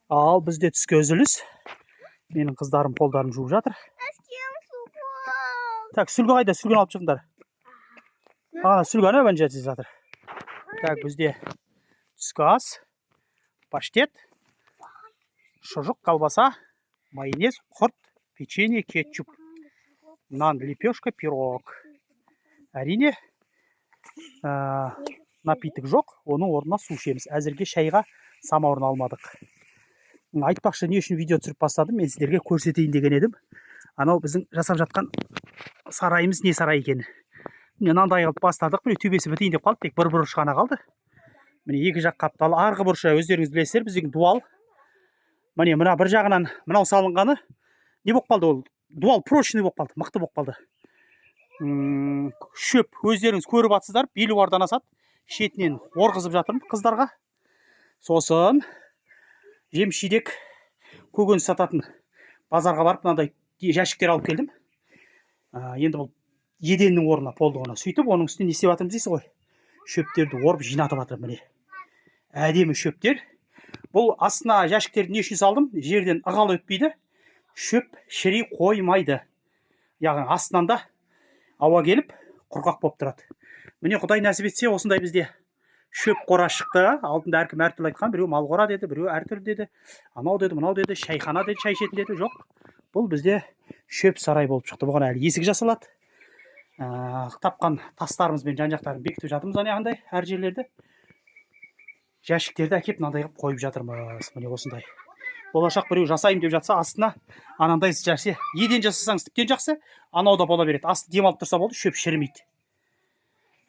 Ал бізде түскі үзіліс. Менің қыздарым қолдарын жуып жатыр. Так, сүлгі қайда? Сүлгіні алып шығыңдар. Сүлгіні бән жатыр. Так, бізде түскі ас, паштет, шұжық, колбаса, майонез, құрт, печенье, кетчуп, нан, лепешка, пирог. Әрине, напиток жоқ, оның орнына су ішеміз. Әзірге шайға самаурын алмадық. Айтпақшы, не үшін видео түсіріп бастадым, мен сіздерге көрсетейін деген едім. Анау біздің жасап жатқан сарайымыз не сарай екені. Мынандай қылып бастадық, міне төбесі бітейін деп қалды, тек бір бұрыш қана қалды. Міне екі жақ қаптал, арғы бұрышы өздеріңіз білесіздер, біздің дуал. Міне мына бір жағынан мынау салынғаны не болып қалды, ол дуал прочный болып қалды, мықты болып қалды. Шөп өздеріңіз көріп атсыздар, белуардан асады. Шетінен орғызып жатырмын қыздарға. Сосын жемшидек көкөніс сататын базарға барып мынандай жәшіктер алып келдім. Енді бұл еденнің орнына полдығына сөйтіп, оның үстіне не істеп жатырмыз дейсіз ғой. Шөптерді орып жинатып жатырмын міне. Әдемі шөптер. Бұл астына жәшіктерді не үшін салдым? Жерден ығал өтпейді. Шөп шіри қоймайды. Яғни астынан да ауа келіп құрғақ болып тұрады. Міне Құдай нәсіп етсе, осындай бізде шөп қора шықты. Алдында әркім әртүрлі айтқан, біреу мал қора деді, біреу әртүрлі деді. Анау деді, мынау деді, шайхана деді, шай ішетін деді. Жоқ. Бұл бізде шөп сарай болып шықты. Бұған әлі есік жасалады. Тапқан тастарымызбен жан-жақтарын бекітіп жатырмыз анағындай әр жерлерді. Жәшіктерді әкеп мынандай қылып қойып жатырмыз. Міне осындай. Болашақ біреу жасайым деп жатса, астына анандай нәрсе. Еден жасасаңыз тіптен жақсы. Анау да бола береді. Асты демалып тұрса болды, шөп шірімейді.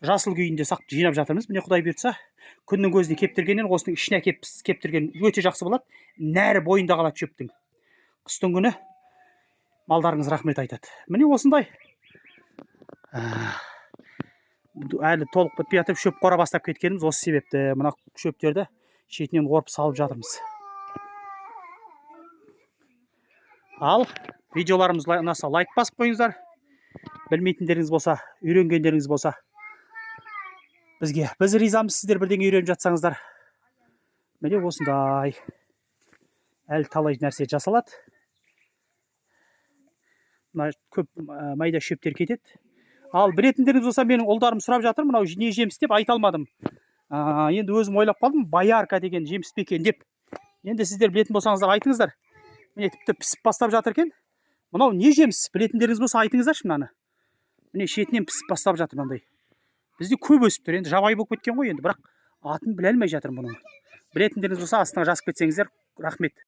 Жасыл күйінде сақтап жинап жатырмыз. Міне Құдай бұйыртса, күннің көзіне кептіргеннен осының ішіне кептірген өте жақсы болады. Нәрі бойында қалады шөптің. Қыстың күні малдарыңыз рахмет айтады. Міне осындай. Әлі толық бітпей жатып шөп қора бастап кеткеніміз осы себепті. Мына шөптерді шетінен орып салып жатырмыз. Ал видеоларымыз ұнаса лайк басып қойыңыздар. Білмейтіндеріңіз болса, үйренгендеріңіз болса, біз ризамыз, сіздер бірдеңе үйреніп жатсаңыздар. Міне осындай. Әлі талай нәрсе жасалады. Көп майда шөптер кетеді. Ал білетіндеріңіз болса, менің ұлдарым сұрап жатыр, мынау не жеміс деп айта алмадым. Енді өзім ойлап қалдым, боярка деген жеміс пе екен деп. Енді сіздер білетін болсаңыздар айтыңыздар. Міне тіпті пісіп бастап жатыр екен. Мынау не жеміс? Білетіндеріңіз болса айтыңыздаршы мынаны. Міне шетінен пісіп бастап жатыр мынандай. Бізде көп өсіп тұр, енді жабайы болып кеткен ғой енді, бірақ атын біле алмай жатыр мұның. Білетіндеріңіз болса астына жазып кетсеңіздер, рахмет.